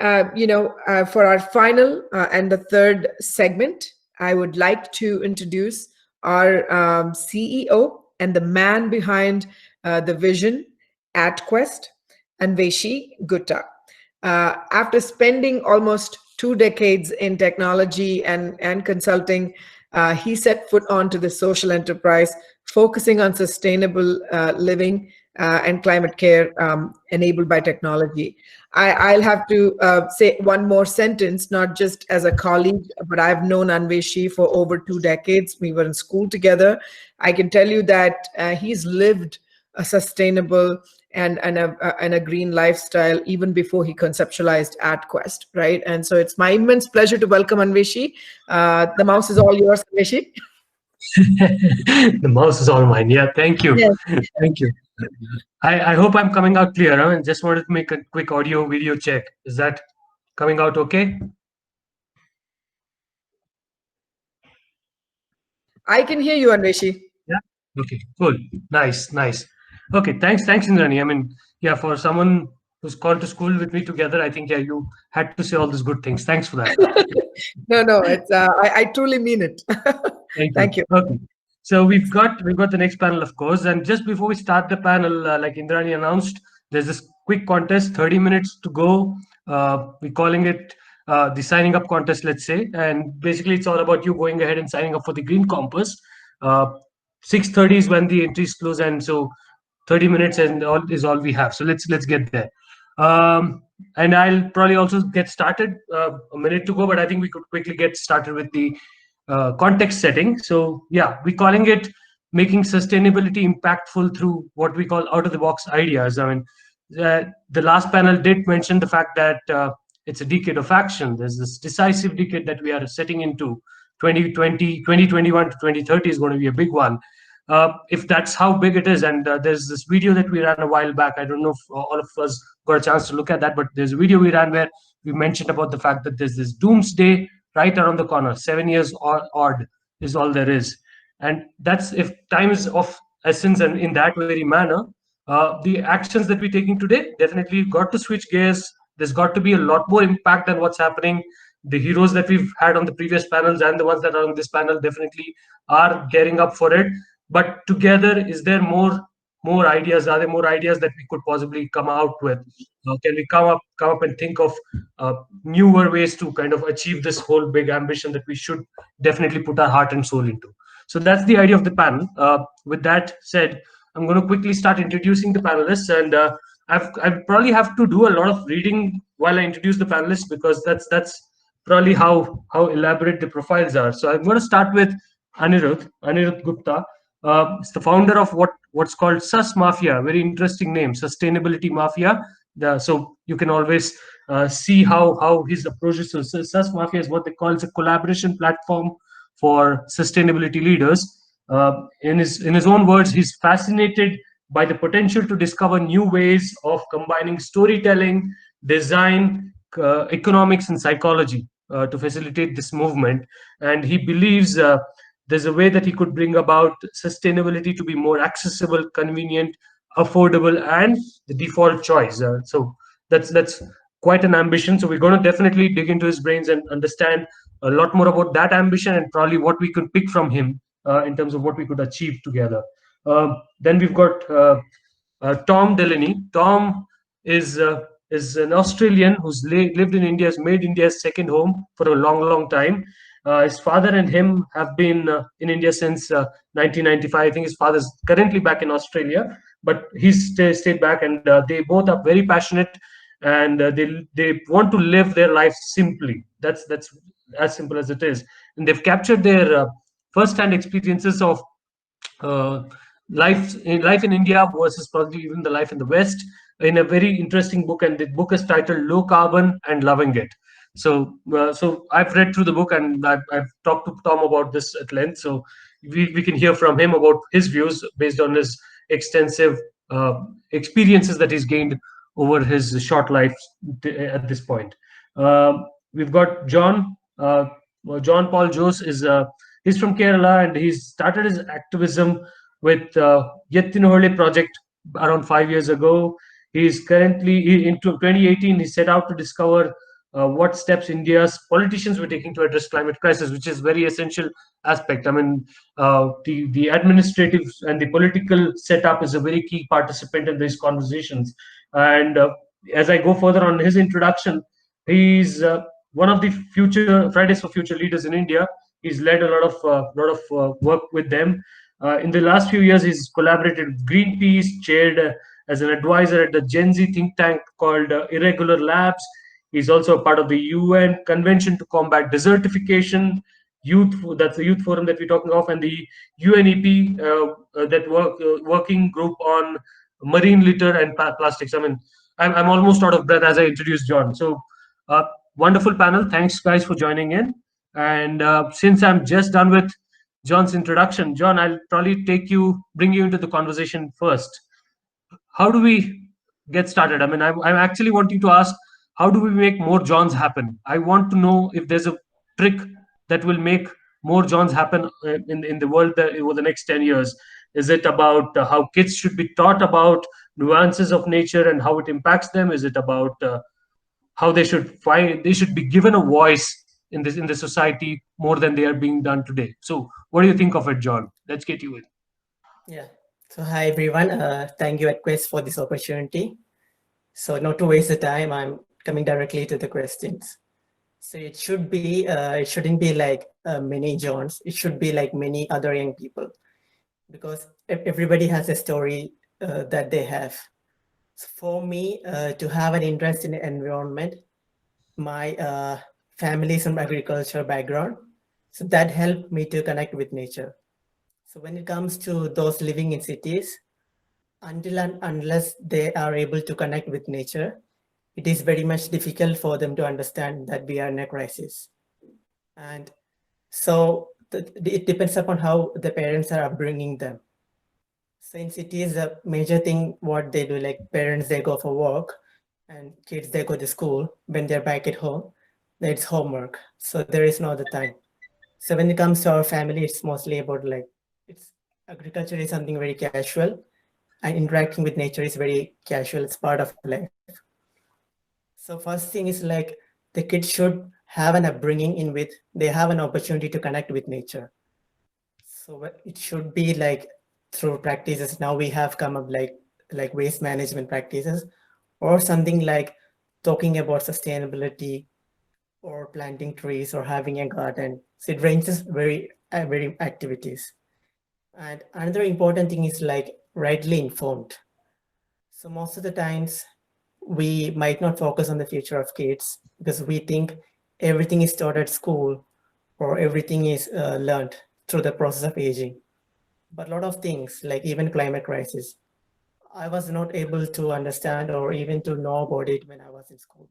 For our final and the third segment, I would like to introduce our CEO and the man behind the vision at Quest, Anveshi Gupta. After spending almost 2 decades in technology and consulting, he set foot onto the social enterprise, focusing on sustainable living and climate care enabled by technology. I'll have to say one more sentence, not just as a colleague, but I've known Anveshi for over 2 decades. We were in school together. I can tell you that he's lived a sustainable and a green lifestyle even before he conceptualized AdQuest, right? And so it's my immense pleasure to welcome Anveshi. The mouse is all yours, Anveshi. The mouse is all mine. Yeah, thank you. Yes. Thank you. I hope I'm coming out clear. Huh? And just wanted to make a quick audio video check. Is that coming out okay? I can hear you, Anveshi. Yeah. Okay. Cool. Nice. Nice. Okay. Thanks, Indrani. I mean, yeah, for someone who's gone to school with me together, I think you had to say all these good things. Thanks for that. No, it's I truly mean it. Thank you. Okay. So we've got the next panel, of course, and just before we start the panel, like Indrani announced, there's this quick contest, 30 minutes to go. We're calling it the signing up contest, let's say, and basically it's all about you going ahead and signing up for the Green Compass. 6:30 is when the entries close, and so 30 minutes and all is all we have. So let's get there. And I'll probably also get started a minute to go, but I think we could quickly get started with the context setting. So yeah, we're calling it making sustainability impactful through what we call out of the box ideas. I mean, the last panel did mention the fact that it's a decade of action. There's this decisive decade that we are setting into. 2021 to 2030 is going to be a big one. If that's how big it is, and there's this video that we ran a while back. I don't know if all of us got a chance to look at that, but there's a video we ran where we mentioned about the fact that there's this doomsday right around the corner. 7 years odd is all there is. And that's if time is of essence, and in that very manner, the actions that we're taking today definitely got to switch gears. There's got to be a lot more impact than what's happening. The heroes that we've had on the previous panels and the ones that are on this panel definitely are gearing up for it. But together, is there more ideas? Are there more ideas that we could possibly come out with? Can we come up and think of newer ways to kind of achieve this whole big ambition that we should definitely put our heart and soul into? So that's the idea of the panel. With that said, I'm going to quickly start introducing the panelists, and I probably have to do a lot of reading while I introduce the panelists, because that's probably how elaborate the profiles are. So I'm going to start with Anirudh Gupta. It's the founder of what's called SusMafia, very interesting name, Sustainability Mafia. So you can always see how his approach is. So SusMafia is what they call a collaboration platform for sustainability leaders. In his own words, he's fascinated by the potential to discover new ways of combining storytelling, design, economics, and psychology to facilitate this movement. And he believes there's a way that he could bring about sustainability to be more accessible, convenient, affordable, and the default choice. So that's quite an ambition. So we're going to definitely dig into his brains and understand a lot more about that ambition, and probably what we could pick from him in terms of what we could achieve together. Then we've got Tom Delaney. Tom is an Australian who's lived in India, has made India's second home for a long time. His father and him have been in India since 1995. I think his father's currently back in Australia, but he's stayed back, and they both are very passionate, and they want to live their life simply. That's as simple as it is. And they've captured their first-hand experiences of life in India versus probably even the life in the West in a very interesting book, and the book is titled Low Carbon and Loving It. So I've read through the book, and I've talked to Tom about this at length. So we can hear from him about his views based on his extensive experiences that he's gained over his short life at this point. We've got John Paul Jose he's from Kerala, and he's started his activism with Yettinohole project around 5 years ago. He's currently into 2018. He set out to discover what steps India's politicians were taking to address climate crisis, which is very essential aspect. I mean, the administrative and the political setup is a very key participant in these conversations. And as I go further on his introduction, he's one of the future Fridays for Future leaders in India. He's led a lot of work with them. In the last few years, he's collaborated with Greenpeace, chaired as an advisor at the Gen Z think tank called Irregular Labs. He's also a part of the UN Convention to Combat Desertification, that's the youth forum that we're talking of, and the UNEP working group on marine litter and plastics. I mean, I'm almost out of breath as I introduce John. So, uh, wonderful panel. Thanks, guys, for joining in. And since I'm just done with John's introduction, John, I'll probably bring you into the conversation first. How do we get started? I mean, I'm actually wanting to ask, how do we make more Johns happen? I want to know if there's a trick that will make more Johns happen in the world over the next 10 years. Is it about how kids should be taught about nuances of nature and how it impacts them? Is it about how they should be given a voice in the society more than they are being done today? So what do you think of it, John? Let's get you in. Yeah. So hi everyone. Thank you at Quest for this opportunity. So not to waste the time, I'm coming directly to the questions. So it shouldn't be like many Johns. It should be like many other young people, because everybody has a story that they have. So for me, to have an interest in the environment, my family is from agriculture background, so that helped me to connect with nature. So when it comes to those living in cities, until and unless they are able to connect with nature, it is very much difficult for them to understand that we are in a crisis. And so it depends upon how the parents are upbringing them. So in cities, the major thing what they do, like parents, they go for work and kids, they go to school. When they're back at home, it's homework. So there is no other time. So when it comes to our family, it's mostly about like, it's agriculture is something very casual, and interacting with nature is very casual. It's part of life. So first thing is like the kids should have an upbringing in which they have an opportunity to connect with nature. So it should be like through practices. Now we have come up like waste management practices, or something like talking about sustainability, or planting trees, or having a garden. So it ranges very activities. And another important thing is like rightly informed. So most of the times we might not focus on the future of kids because we think everything is taught at school, or everything is learned through the process of aging. But a lot of things, like even climate crisis, I was not able to understand or even to know about it when I was in school.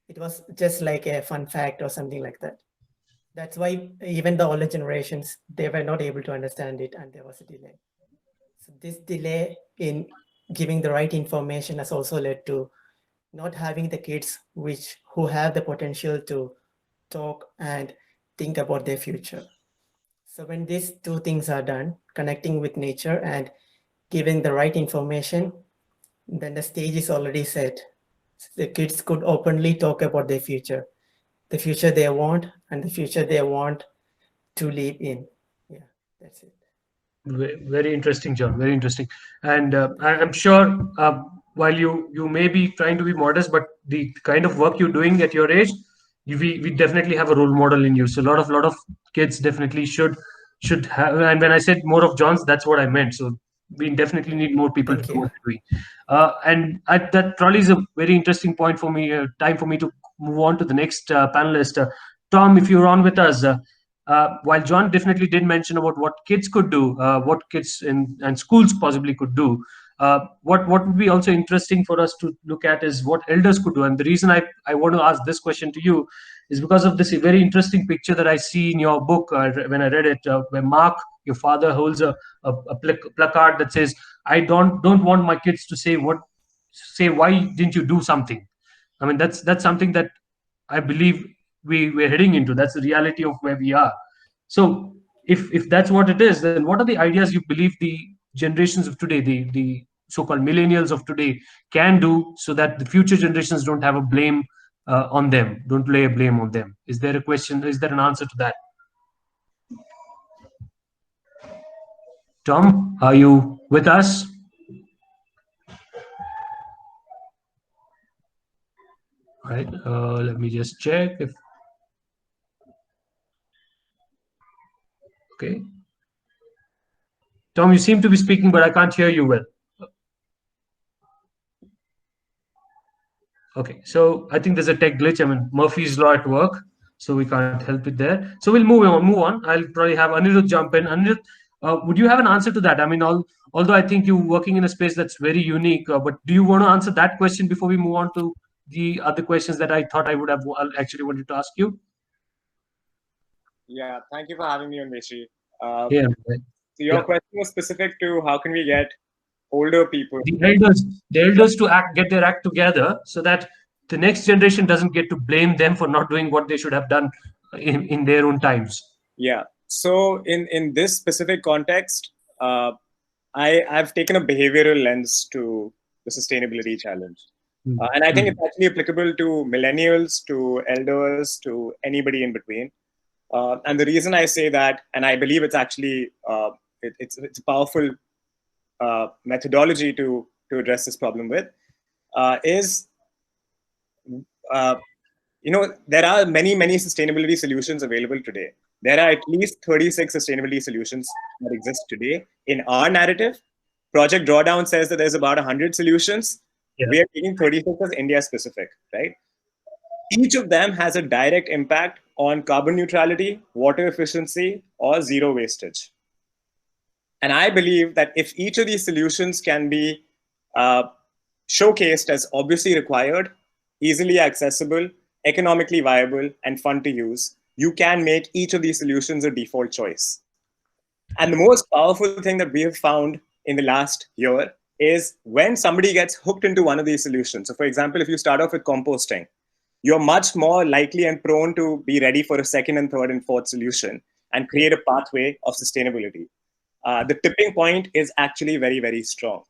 It was just like a fun fact or something like that. That's why even the older generations, they were not able to understand it, and there was a delay. So this delay in giving the right information has also led to not having the kids who have the potential to talk and think about their future. So when these two things are done, connecting with nature and giving the right information, then the stage is already set. The kids could openly talk about their future, the future they want, and the future they want to live in. Yeah, that's it. Very interesting, John. Very interesting. And I'm sure while you may be trying to be modest, but the kind of work you're doing at your age, we definitely have a role model in you. So a lot of kids definitely should have. And when I said more of Johns, that's what I meant. So we definitely need more people to Thank do what you. you're doing. That probably is a very interesting point for me. Time for me to move on to the next panelist, Tom. If you're on with us. While John definitely did mention about what kids could do, what kids and schools possibly could do, what would be also interesting for us to look at is what elders could do. And the reason I want to ask this question to you is because of this very interesting picture that I see in your book when I read it, where Mark, your father, holds a placard that says, "I don't want my kids to say why didn't you do something." I mean, that's something that I believe we're heading into. That's the reality of where we are. So if that's what it is, then what are the ideas you believe the generations of today, the so-called millennials of today, can do so that the future generations don't have a blame on them. Don't lay blame on them. Is there a question? Is there an answer to that? Tom, are you with us? All right. Let me just check if. Okay. Tom, you seem to be speaking, but I can't hear you well. Okay, so I think there's a tech glitch. I mean, Murphy's law at work, so we can't help it there. So we'll move on. Move on. I'll probably have Anirudh jump in. Anirudh, would you have an answer to that? I mean, although I think you're working in a space that's very unique, but do you want to answer that question before we move on to the other questions that I thought I would have actually wanted to ask you? Yeah, thank you for having me on, Meshi. Yeah. So your question was specific to how can we get older people, the elders to get their act together so that the next generation doesn't get to blame them for not doing what they should have done in their own times. Yeah. So in this specific context, I've taken a behavioral lens to the sustainability challenge. And I think it's actually applicable to millennials, to elders, to anybody in between. And the reason I say that, and I believe it's actually, it's a powerful methodology to address this problem with, is, there are many sustainability solutions available today. There are at least 36 sustainability solutions that exist today. In our narrative, Project Drawdown says that there's about 100 solutions. Yeah. We are taking 36 as India specific, right? Each of them has a direct impact on carbon neutrality, water efficiency, or zero wastage. And I believe that if each of these solutions can be showcased as obviously required, easily accessible, economically viable, and fun to use, you can make each of these solutions a default choice. And the most powerful thing that we have found in the last year is when somebody gets hooked into one of these solutions. So for example, if you start off with composting, you're much more likely and prone to be ready for a second and third and fourth solution and create a pathway of sustainability. The tipping point is actually very, very strong,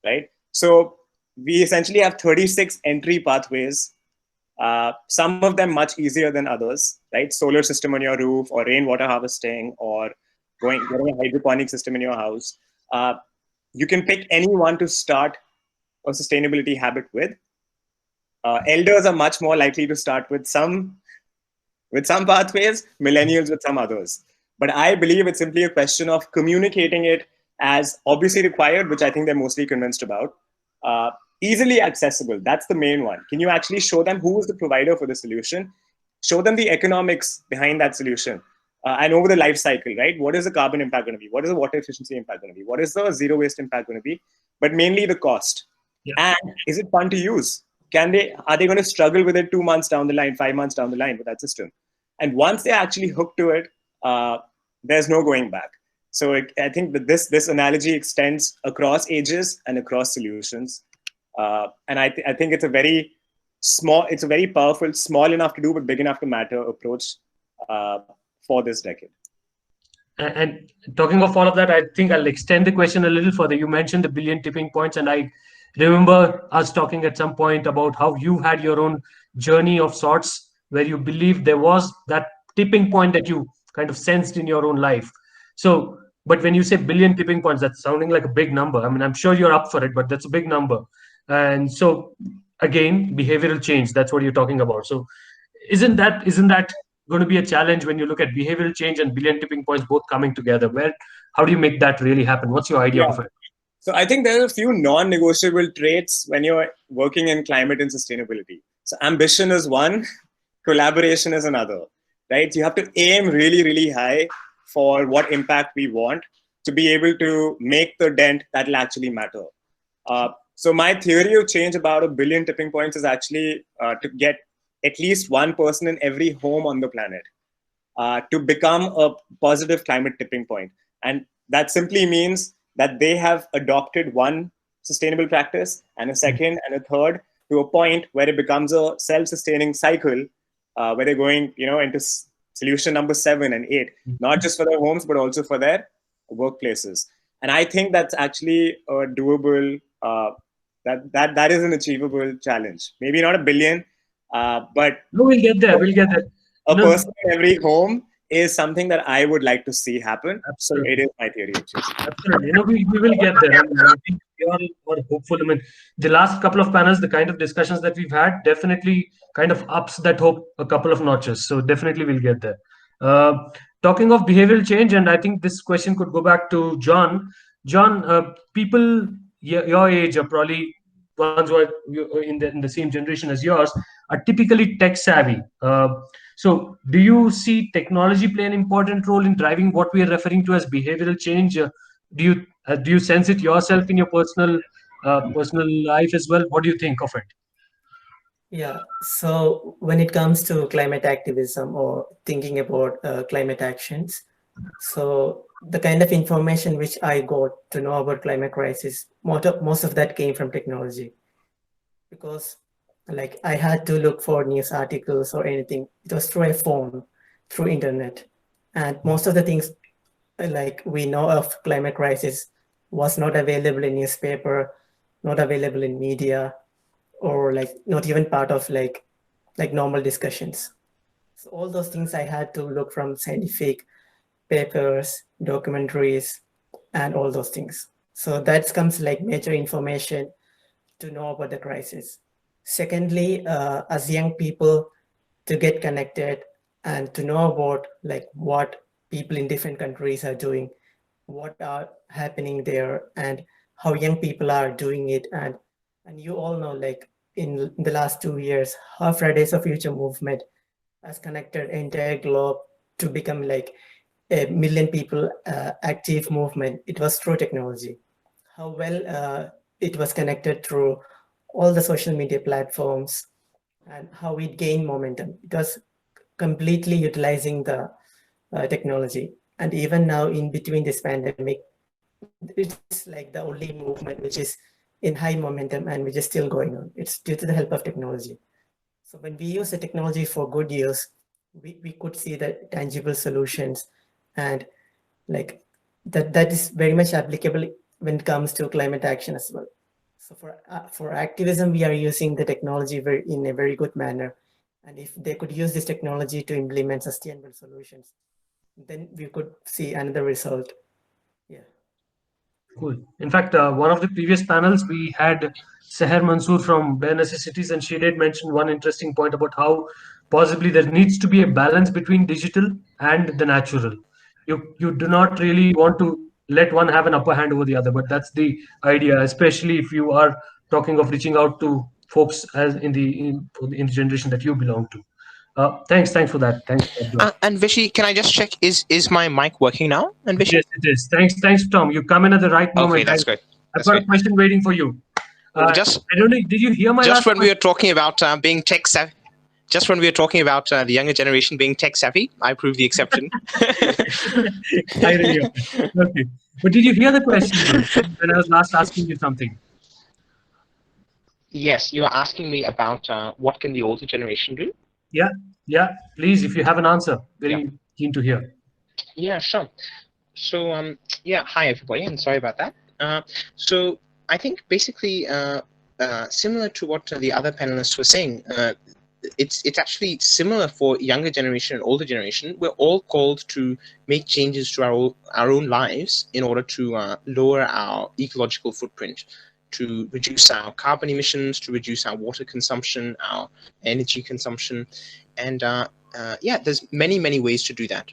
right? So we essentially have 36 entry pathways, some of them much easier than others, right? Solar system on your roof, or rainwater harvesting, or getting a hydroponic system in your house. You can pick any one to start a sustainability habit with. Elders are much more likely to start with some pathways, millennials with some others. But I believe it's simply a question of communicating it as obviously required, which I think they're mostly convinced about. Easily accessible, that's the main one. Can you actually show them who is the provider for the solution? Show them the economics behind that solution. And over the life cycle, right? What is the carbon impact going to be? What is the water efficiency impact going to be? What is the zero waste impact going to be? But mainly the cost. Yeah. And is it fun to use? Are they going to struggle with it 2 months down the line, 5 months down the line with that system? And once they're actually hooked to it, there's no going back. So I think that this analogy extends across ages and across solutions. And I think it's a very powerful, small enough to do, but big enough to matter approach for this decade. And talking of all of that, I think I'll extend the question a little further. You mentioned the billion tipping points, and I remember us talking at some point about how you had your own journey of sorts where you believed there was that tipping point that you kind of sensed in your own life. So, but when you say billion tipping points, that's sounding like a big number. I mean, I'm sure you're up for it, but that's a big number. And so again, behavioral change, that's what you're talking about. So isn't that going to be a challenge when you look at behavioral change and billion tipping points both coming together? How do you make that really happen? What's your idea of it? So I think there are a few non-negotiable traits when you're working in climate and sustainability. So ambition is one, collaboration is another, right? You have to aim really, really high for what impact we want to be able to make the dent that will actually matter. So my theory of change about a billion tipping points is actually to get at least one person in every home on the planet to become a positive climate tipping point. And that simply means that they have adopted one sustainable practice and a second and a third to a point where it becomes a self-sustaining cycle where they're going, into solution number 7 and 8, not just for their homes, but also for workplaces. And I think that's actually a doable, that is an achievable challenge. Maybe not a billion, But No, we'll get there. We'll get there. a person in every home is something that I would like to see happen. Absolutely. So it is my theory, actually. Absolutely. We will get there. I think we all are hopeful. I mean, the last couple of panels, the kind of discussions that we've had definitely kind of ups that hope a couple of notches. So definitely we'll get there. Talking of behavioral change, and I think this question could go back to John. John, people your age are probably ones who are in the same generation as yours are typically tech savvy. So, do you see technology play an important role in driving what we are referring to as behavioral change? Do you sense it yourself in your personal life as well? What do you think of it? Yeah, so when it comes to climate activism or thinking about climate actions, so the kind of information which I got to know about climate crisis, most of that came from technology, because like I had to look for news articles or anything. It was through a phone, through internet, and most of the things like we know of climate crisis was not available in newspaper, not available in media, or like not even part of like normal discussions. So all those things I had to look from scientific papers, documentaries, and all those things. So that comes like major information to know about the crisis. Secondly, as young people, to get connected and to know about like what people in different countries are doing, what are happening there, and how young people are doing it. And you all know, like in the last 2 years, how Fridays for Future movement has connected entire globe to become like a million people active movement. It was through technology. How well it was connected through all the social media platforms, and how it gained momentum. It was completely utilizing the technology. And even now, in between this pandemic, it's like the only movement which is in high momentum and which is still going on. It's due to the help of technology. So when we use the technology for good use, we could see the tangible solutions, and like that is very much applicable when it comes to climate action as well. So for activism, we are using the technology in a very good manner. And if they could use this technology to implement sustainable solutions, then we could see another result. Yeah. Cool. In fact, one of the previous panels we had Seher Mansoor from Bare Necessities, and she did mention one interesting point about how possibly there needs to be a balance between digital and the natural. You do not really want to let one have an upper hand over the other, but that's the idea, especially if you are talking of reaching out to folks as in the generation that you belong to. Thanks for that. Thanks for that, John. And Vishy, can I just check, is my mic working now? And Vishy? Yes, it is. Thanks, Tom. You come in at the right moment. Okay, that's good. I've got a question waiting for you. I don't know. Did you hear my just last when we were talking about being tech savvy? Just when we were talking about the younger generation being tech savvy, I proved the exception. I really okay. But did you hear the question when I was last asking you something? Yes, you are asking me about what can the older generation do? Yeah. Please, if you have an answer, very keen to hear. Yeah, sure. So, hi everybody, and sorry about that. So I think basically similar to what the other panelists were saying, it's actually similar for younger generation and older generation. We're all called to make changes to our own lives in order to lower our ecological footprint, to reduce our carbon emissions, to reduce our water consumption, our energy consumption, and there's many ways to do that.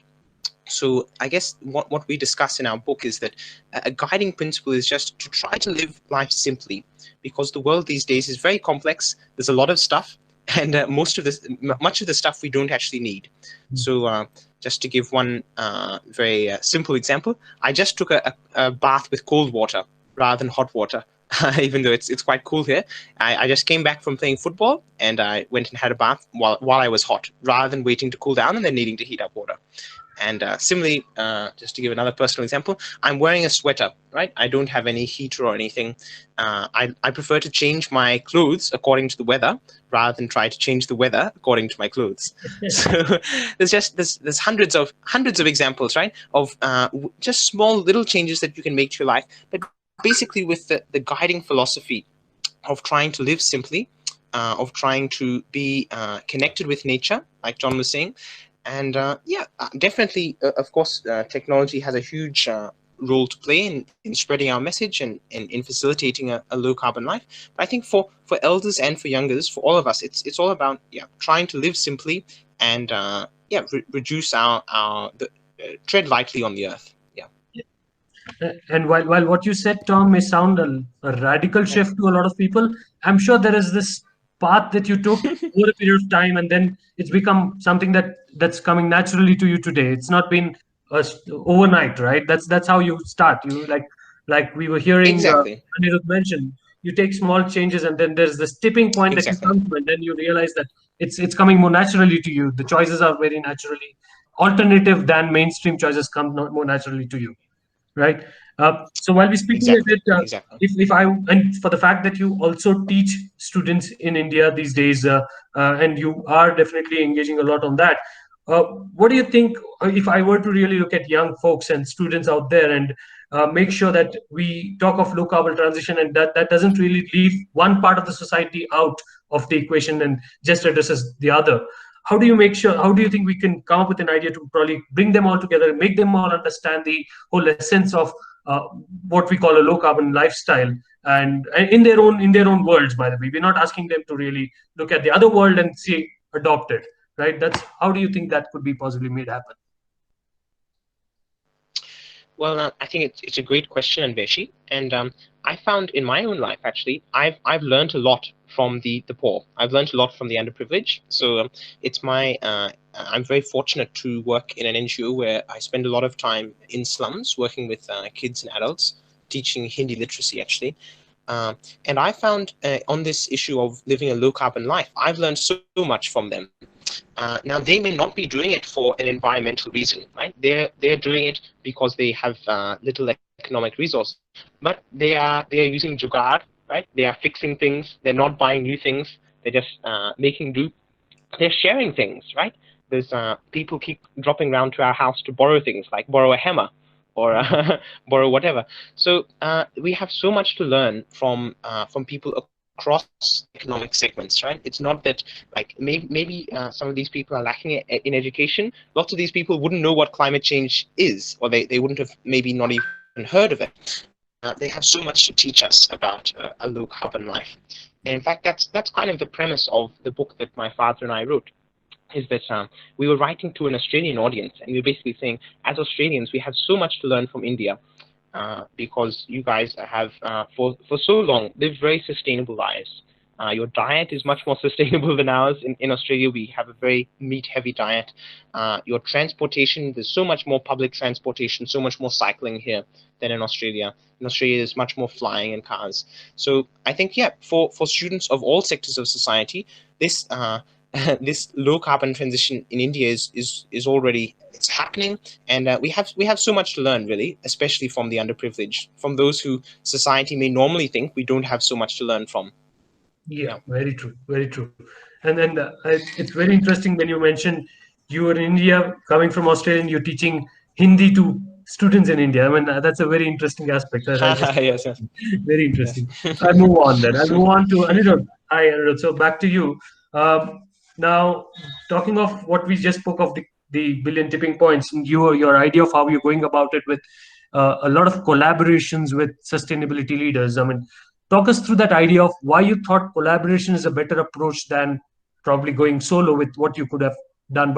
So I guess what we discuss in our book is that a guiding principle is just to try to live life simply, because the world these days is very complex. There's a lot of stuff, and much of the stuff we don't actually need. So just to give one very simple example, I just took a bath with cold water rather than hot water. Even though it's quite cool here, I just came back from playing football and I went and had a bath while I was hot, rather than waiting to cool down and then needing to heat up water. And similarly, just to give another personal example, I'm wearing a sweater, right? I don't have any heater or anything. I prefer to change my clothes according to the weather rather than try to change the weather according to my clothes. So there's hundreds of examples, right? Of just small little changes that you can make to your life, but basically with the guiding philosophy of trying to live simply, of trying to be connected with nature, like John was saying. And definitely, of course, technology has a huge role to play in spreading our message and in facilitating a low carbon life. But I think for elders and for youngers, for all of us, it's all about trying to live simply and reduce our tread lightly on the earth. And while what you said, Tom, may sound a radical shift to a lot of people, I'm sure there is this path that you took over a period of time, and then it's become something that's coming naturally to you today. It's not been overnight, right? That's how you start. You like we were hearing Exactly. Anirudh mention. You take small changes, and then there's this tipping point that you Exactly. come to, and then you realize that it's coming more naturally to you. The choices are very naturally alternative than mainstream choices come not more naturally to you, right? So while we're speaking a Exactly. bit, Exactly. if I and for the fact that you also teach students in India these days, and you are definitely engaging a lot on that, what do you think if I were to really look at young folks and students out there and make sure that we talk of low carbon transition and that doesn't really leave one part of the society out of the equation and just addresses the other? How do you make sure, how do you think we can come up with an idea to probably bring them all together, make them all understand the whole essence of what we call a low carbon lifestyle, and in their own worlds, by the way? We're not asking them to really look at the other world and see adopt it, right? That's how do you think that could be possibly made happen? Well, I think it's a great question, Anveshi, and I found in my own life actually, I've learned a lot from the poor. I've learned a lot from the underprivileged. So it's my I'm very fortunate to work in an NGO where I spend a lot of time in slums working with kids and adults, teaching Hindi literacy actually. And I found on this issue of living a low carbon life, I've learned so much from them. Now they may not be doing it for an environmental reason, right? They're doing it because they have little economic resource, but they are using jugaad, right? They are fixing things. They're not buying new things. They're just making do. They're sharing things, right? There's people keep dropping around to our house to borrow things, like borrow a hammer or borrow whatever. So we have so much to learn from people across economic segments, right? It's not that like maybe some of these people are lacking in education. Lots of these people wouldn't know what climate change is, or they wouldn't have maybe not even heard of it. They have so much to teach us about a low carbon life. And in fact, that's kind of the premise of the book that my father and I wrote. Is that we were writing to an Australian audience, and we were basically saying, as Australians, we have so much to learn from India, because you guys have for so long lived very sustainable lives. Your diet is much more sustainable than ours. In Australia, we have a very meat-heavy diet. Your transportation, there's so much more public transportation, so much more cycling here than in Australia. In Australia, there's much more flying and cars. So I think, yeah, for students of all sectors of society, this this low carbon transition in India is already it's happening, and we have so much to learn, really, especially from the underprivileged, from those who society may normally think we don't have so much to learn from. Yeah, very true, very true. And then it's very interesting when you mentioned you were in India, coming from Australia, and you're teaching Hindi to students in India. I mean, that's a very interesting aspect. I just Yes, yes, very yes. interesting. So I move on then. I'll move on to Anirudh. Hi, Anirudh. So back to you. Now, talking of what we just spoke of, the billion tipping points, and your idea of how you're going about it with a lot of collaborations with sustainability leaders. I mean, talk us through that idea of why you thought collaboration is a better approach than probably going solo with what you could have done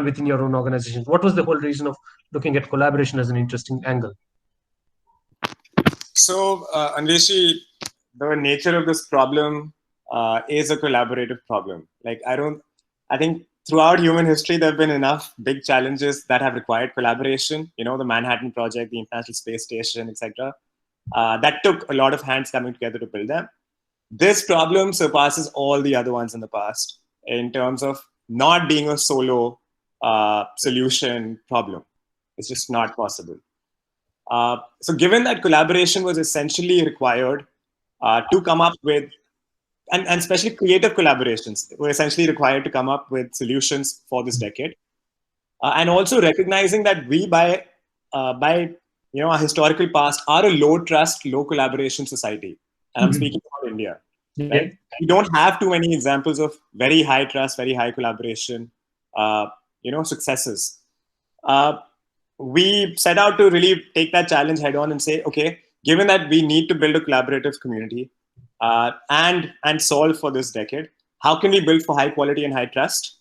within your own organizations. What was the whole reason of looking at collaboration as an interesting angle? So, Anveshi, the nature of this problem is a collaborative problem. Like, I think throughout human history, there have been enough big challenges that have required collaboration. You know, the Manhattan Project, the International Space Station, etc. That took a lot of hands coming together to build them. This problem surpasses all the other ones in the past in terms of not being a solo solution problem. It's just not possible. So given that collaboration was essentially required to come up with, and especially creative collaborations were essentially required to come up with solutions for this decade, and also recognizing that we, by our historical past, are a low trust, low collaboration society, and I'm speaking about India. right? We don't have too many examples of very high trust, very high collaboration, successes. We set out to really take that challenge head on and say, okay, given that we need to build a collaborative community and solve for this decade, how can we build for high quality and high trust?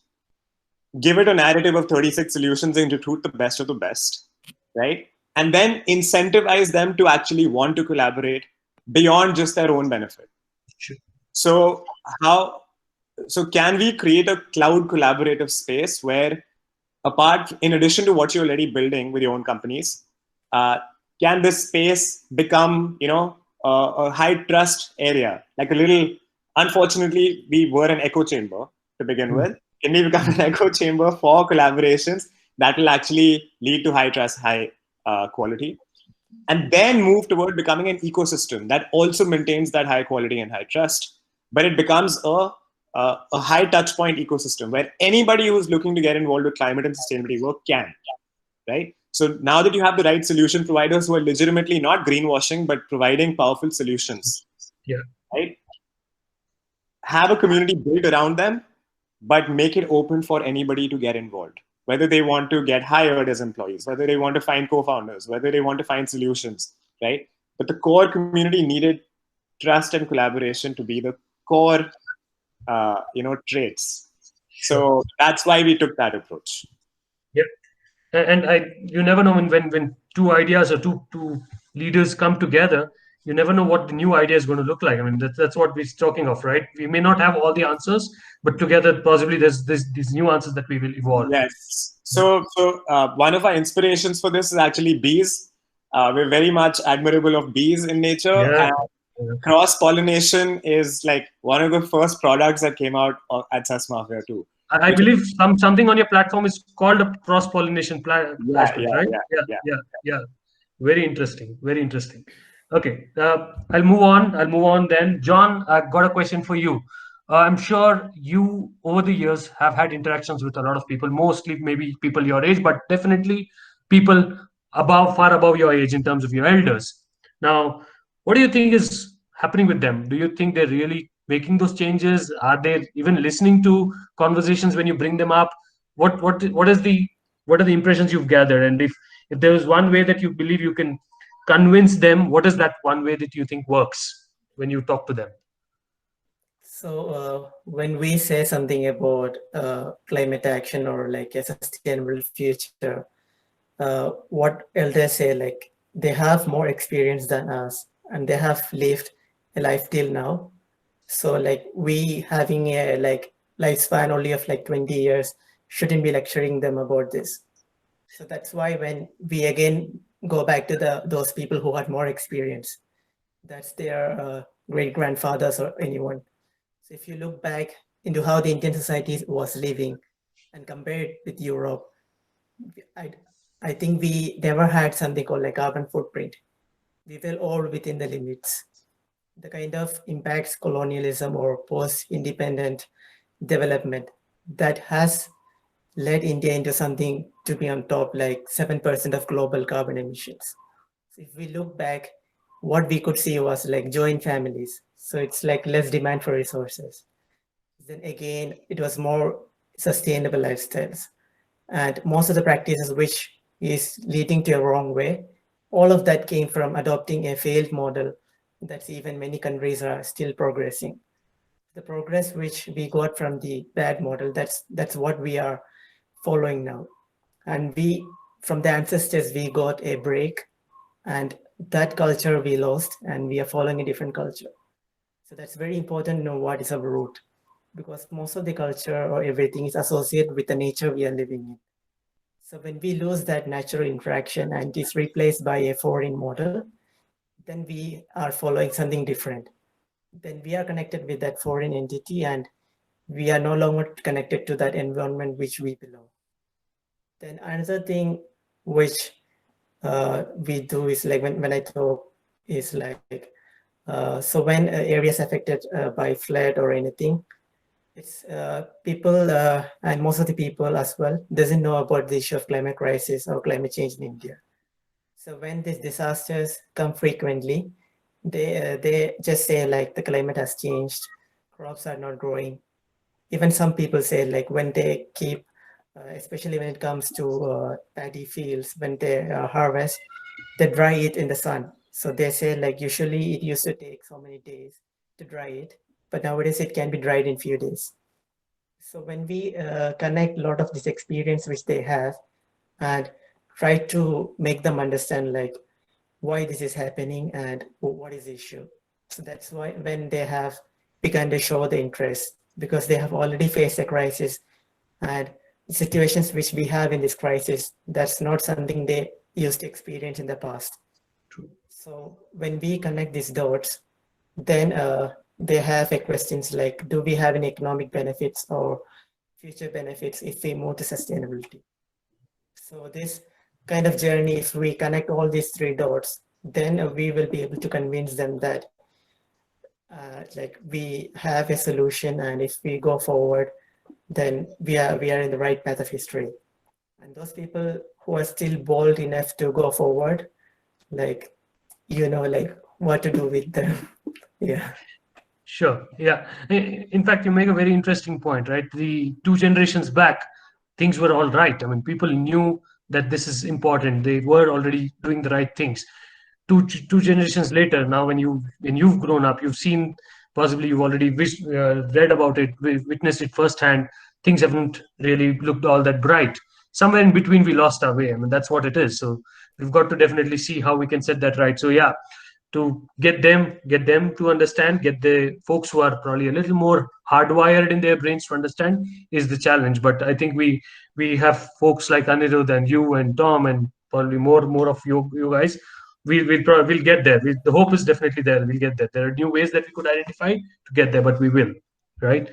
Give it a narrative of 36 solutions and recruit the best of the best, right? And then incentivize them to actually want to collaborate beyond just their own benefit. Sure. So can we create a cloud collaborative space where, in addition to what you're already building with your own companies, can this space become, a high trust area? Like unfortunately, we were an echo chamber to begin with. Can we become an echo chamber for collaborations that will actually lead to high trust, high quality? And then move toward becoming an ecosystem that also maintains that high quality and high trust, but it becomes a high touch point ecosystem where anybody who's looking to get involved with climate and sustainability work can, right? So now that you have the right solution providers who are legitimately not greenwashing, but providing powerful solutions, right? Have a community built around them, but make it open for anybody to get involved, whether they want to get hired as employees, whether they want to find co-founders, whether they want to find solutions, right? But the core community needed trust and collaboration to be the core, traits. So that's why we took that approach. Yep. And you never know when two ideas or two leaders come together, you never know what the new idea is going to look like. I mean, that's what we're talking of, right? We may not have all the answers, but together, possibly there's these new answers that we will evolve. Yes. So one of our inspirations for this is actually bees. We're very much admirable of bees in nature. Yeah. And cross-pollination is like one of the first products that came out at SusMafia too. I believe something on your platform is called a cross-pollination platform, right? Yeah. Very interesting. Very interesting. Okay, I'll move on then. John, I've got a question for you. I'm sure you, over the years, have had interactions with a lot of people, mostly maybe people your age, but definitely people far above your age in terms of your elders. Now, what do you think is happening with them? Do you think they're really making those changes? Are they even listening to conversations when you bring them up? What are the impressions you've gathered? And if there is one way that you believe you can convince them, what is that one way that you think works when you talk to them? So when we say something about climate action or like a sustainable future, what elders say, like they have more experience than us and they have lived a life till now. So like we having a like lifespan only of like 20 years shouldn't be lecturing them about this. So that's why when we again go back to those people who had more experience, that's their great grandfathers or anyone. So if you look back into how the Indian society was living and compare it with Europe, I think we never had something called like carbon footprint. We were all within the limits. The kind of impacts colonialism or post-independent development that has led India into something to be on top, like 7% of global carbon emissions. So if we look back, what we could see was like joint families. So it's like less demand for resources. Then again, it was more sustainable lifestyles. And most of the practices which is leading to a wrong way, all of that came from adopting a failed model that even many countries are still progressing. The progress which we got from the bad model, that's what we are following now. And from the ancestors, we got a break, and that culture we lost, and we are following a different culture. So that's very important to know what is our root, because most of the culture or everything is associated with the nature we are living in. So when we lose that natural interaction and is replaced by a foreign model, then we are following something different. Then we are connected with that foreign entity and we are no longer connected to that environment which we belong. Then another thing which we do is like when I talk is like, so when areas affected by flood or anything, it's people and most of the people as well doesn't know about the issue of climate crisis or climate change in India. So when these disasters come frequently, they just say like the climate has changed, crops are not growing. Even some people say like when they keep, especially when it comes to paddy fields, when they harvest, they dry it in the sun. So they say like usually it used to take so many days to dry it, but nowadays it can be dried in few days. So when we connect a lot of this experience which they have and try to make them understand like why this is happening and what is the issue. So that's why when they have begun to show the interest, because they have already faced a crisis and the situations which we have in this crisis, that's not something they used to experience in the past. True. So when we connect these dots, then they have a questions like, do we have any economic benefits or future benefits if we move to sustainability? So this kind of journey, if we connect all these three dots, then we will be able to convince them that like we have a solution, and if we go forward, then we are in the right path of history. And those people who are still bold enough to go forward, like like what to do with them. Yeah. Sure. Yeah. In fact, you make a very interesting point, right? The 2 generations back, things were all right. I mean, people knew that this is important. They were already doing the right things. Two generations later, now when you've grown up, you've seen, possibly you've already read about it, witnessed it firsthand. Things haven't really looked all that bright. Somewhere in between, we lost our way. I mean, that's what it is. So we've got to definitely see how we can set that right. So yeah, to get them to understand, get the folks who are probably a little more hardwired in their brains to understand is the challenge. But I think we have folks like Anirudh and you and Tom and probably more of you guys. We'll get there. The hope is definitely there. We'll get there. There are new ways that we could identify to get there, but we will, right?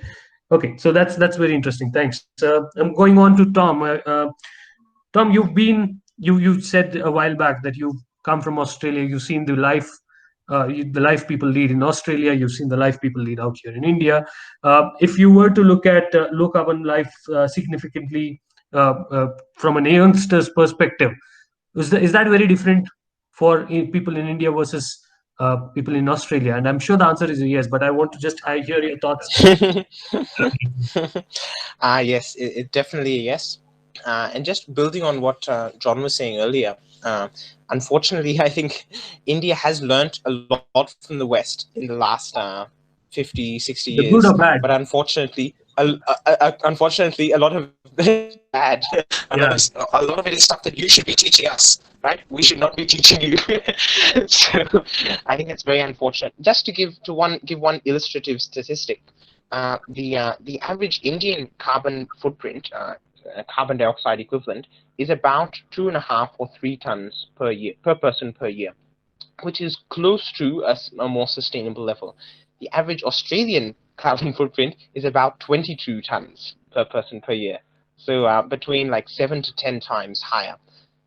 Okay, so that's very interesting. Thanks. I'm going on to Tom. Tom, you said a while back that you've come from Australia. You've seen the life people lead in Australia. You've seen the life people lead out here in India. If you were to look at low carbon life significantly from an youngster's perspective, is that very different for people in India versus people in Australia? And I'm sure the answer is yes, but I want to just hear your thoughts. Yes, it definitely a yes. And just building on what John was saying earlier, unfortunately, I think India has learnt a lot from the West in the last 50, 60 The years. good or bad? But unfortunately, unfortunately, a lot of bad. Yeah. A lot of it is stuff that you should be teaching us, right? We should not be teaching you. So I think it's very unfortunate. Just to give one illustrative statistic, the average Indian carbon footprint, carbon dioxide equivalent, is about 2.5 or 3 tons per person per year, which is close to a more sustainable level. The average Australian carbon footprint is about 22 tons per person per year, so between like 7 to 10 times higher.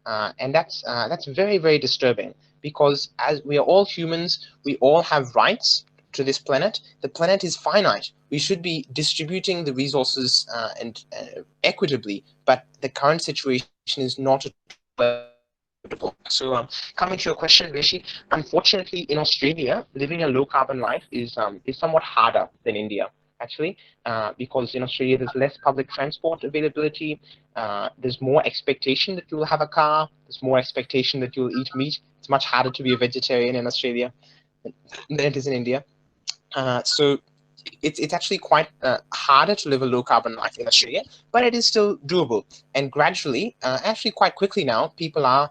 And that's very, very disturbing, because as we are all humans, we all have rights to this planet. The planet is finite. We should be distributing the resources and equitably, but the current situation is not equitable. So coming to your question, Rishi, unfortunately in Australia, living a low carbon life is somewhat harder than India, actually, because in Australia there's less public transport availability. There's more expectation that you'll have a car. There's more expectation that you'll eat meat. It's much harder to be a vegetarian in Australia than it is in India. So it's actually quite harder to live a low carbon life in Australia, but it is still doable. And gradually, actually quite quickly now, people are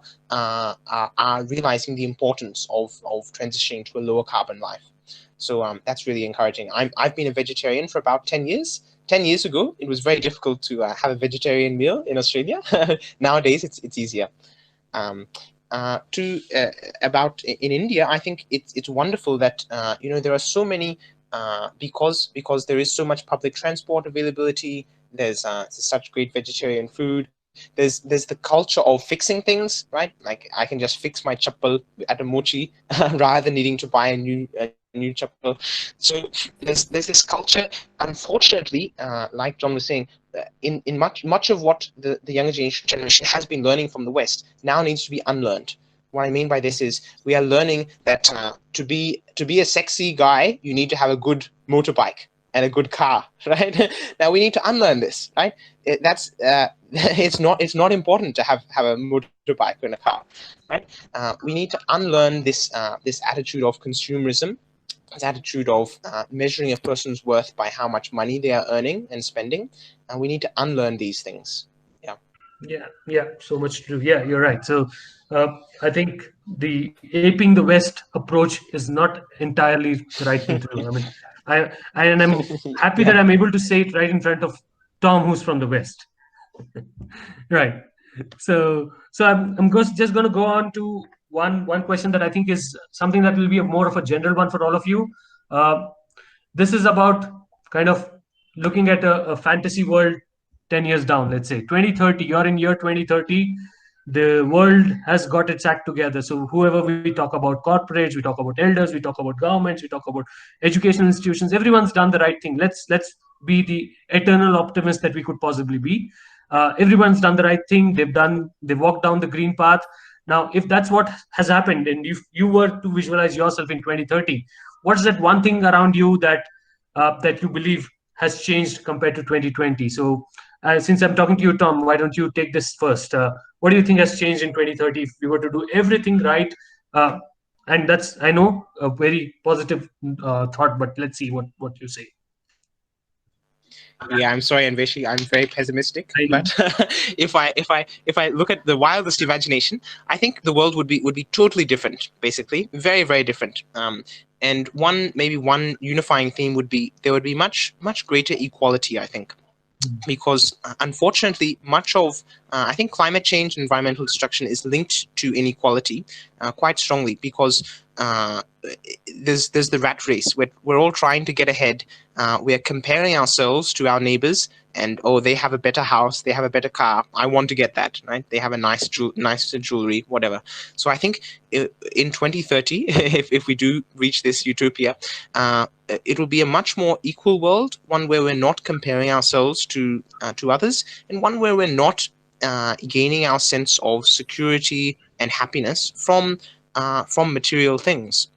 realizing the importance of transitioning to a lower carbon life. So that's really encouraging. I've been a vegetarian for about 10 years. 10 years ago, it was very difficult to have a vegetarian meal in Australia. Nowadays, it's easier. About in India, I think it's wonderful that there are so many because there is so much public transport availability. There's such great vegetarian food. There's the culture of fixing things, right? Like I can just fix my chappal at a mochi rather than needing to buy a new chappal. So there's this culture. Unfortunately, like John was saying, in much of what the younger generation has been learning from the West now needs to be unlearned. what I mean by this is we are learning that to be a sexy guy, you need to have a good motorbike and a good car, right? Now we need to unlearn this, right? It's not important to have a motorbike and a car, right? We need to unlearn this attitude of consumerism, this attitude of measuring a person's worth by how much money they are earning and spending, and we need to unlearn these things. Yeah, so much true. Yeah, you're right. So I think the aping the West approach is not entirely the right thing to do. I mean, I'm happy that I'm able to say it right in front of Tom, who's from the West. Right. So just going to go on to one question that I think is something that will be more of a general one for all of you. Uh, this is about kind of looking at a fantasy world 10 years down, let's say 2030. You're in year 2030. The world has got its act together. So whoever we talk about, corporates, we talk about elders, we talk about governments, we talk about educational institutions, everyone's done the right thing. Let's be the eternal optimist that we could possibly be. Everyone's done the right thing. They've walked down the green path. Now, if that's what has happened, and if you were to visualize yourself in 2030, what's that one thing around you that you believe has changed compared to 2020? So since I'm talking to you, Tom, why don't you take this first? What do you think has changed in 2030 if we were to do everything right? And that's, I know, a very positive thought, but let's see what you say. Yeah, I'm sorry, Anveshi. I'm very pessimistic. But if I look at the wildest imagination, I think the world would be totally different. Basically, very, very different. And maybe one unifying theme would be there would be much greater equality, I think, because unfortunately, much of I think climate change and environmental destruction is linked to inequality quite strongly, because there's the rat race. We're all trying to get ahead. We're comparing ourselves to our neighbors, and they have a better house, they have a better car. I want to get that, right? They have a nicer jewelry, whatever. So I think in 2030, if we do reach this utopia, it will be a much more equal world, one where we're not comparing ourselves to others, and one where we're not gaining our sense of security and happiness from material things.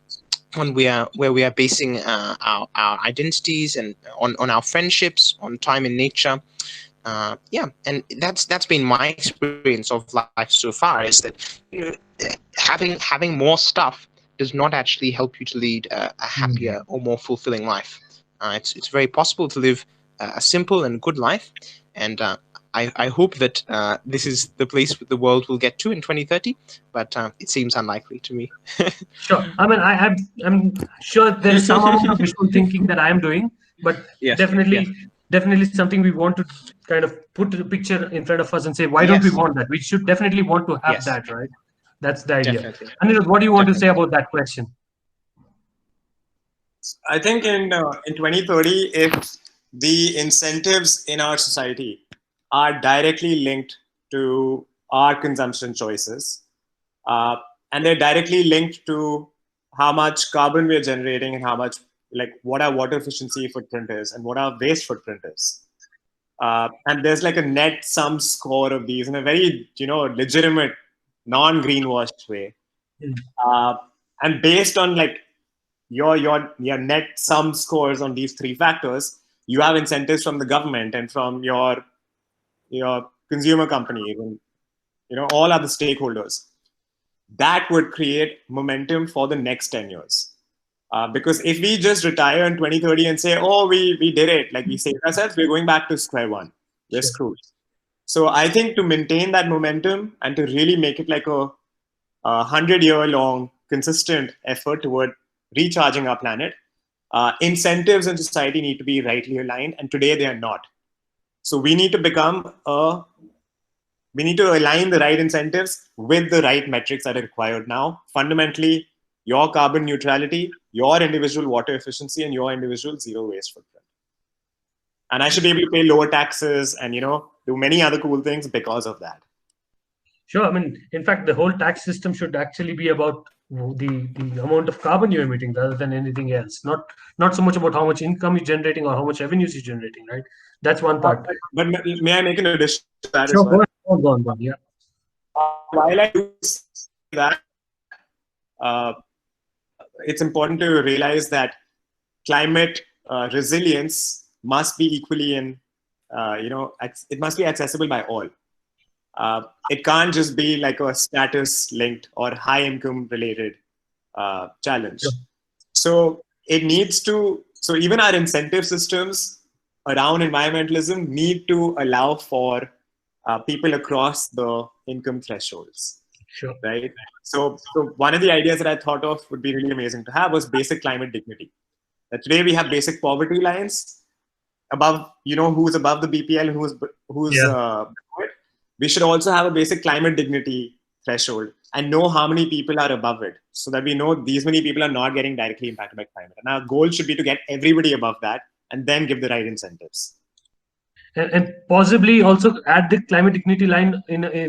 Where we are basing our identities and on our friendships, on time in nature. And that's been my experience of life so far, is that having more stuff does not actually help you to lead a happier or more fulfilling life. It's very possible to live a simple and good life, and I hope that this is the place the world will get to in 2030, but it seems unlikely to me. Sure. I mean, I'm sure there is some amount of visual thinking that I am doing, but definitely something we want to kind of put the picture in front of us and say, why don't we want that? We should definitely want to have that, right? That's the idea. Definitely. Anirudh, what do you want to say about that question? I think in 2030, if the incentives in our society are directly linked to our consumption choices, and they're directly linked to how much carbon we're generating and how much, like, what our water efficiency footprint is and what our waste footprint is. And there's like a net sum score of these in a very, legitimate, non-greenwashed way. And based on like your net sum scores on these three factors, you have incentives from the government and from your consumer companies and all other stakeholders. That would create momentum for the next 10 years. Because if we just retire in 2030 and say, we did it, like we saved ourselves, we're going back to square one. We're screwed. So I think to maintain that momentum and to really make it like a 100-year-long consistent effort toward recharging our planet, incentives in society need to be rightly aligned, and today they are not. So we need to align the right incentives with the right metrics that are required now. Fundamentally, your carbon neutrality, your individual water efficiency, and your individual zero waste footprint. And I should be able to pay lower taxes and do many other cool things because of that. Sure. I mean, in fact, the whole tax system should actually be about the amount of carbon you're emitting rather than anything else. Not so much about how much income you're generating or how much revenues you're generating, right? That's one part. But may I make an addition to that? Sure, go on. Yeah. While I do that, it's important to realize that climate resilience must be equally it must be accessible by all. It can't just be like a status linked or high income related challenge. Sure. So it needs to, so even our incentive systems around environmentalism need to allow for people across the income thresholds. Sure. Right. So one of the ideas that I thought of would be really amazing to have was basic climate dignity. That today we have basic poverty lines above, who's above the BPL, who's below it. We should also have a basic climate dignity threshold and know how many people are above it, so that we know these many people are not getting directly impacted by climate. And our goal should be to get everybody above that and then give the right incentives. And possibly also add the climate dignity line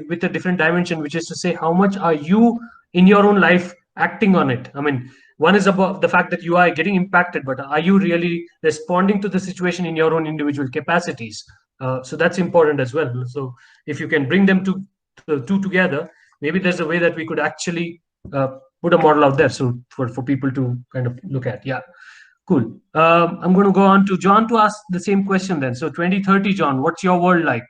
with a different dimension, which is to say, how much are you in your own life acting on it? I mean, one is about the fact that you are getting impacted, but are you really responding to the situation in your own individual capacities? So that's important as well. So if you can bring them the two together, maybe there's a way that we could actually put a model out there, so for people to kind of look at. Yeah. Cool. I'm going to go on to John to ask the same question then. So 2030, John, what's your world like?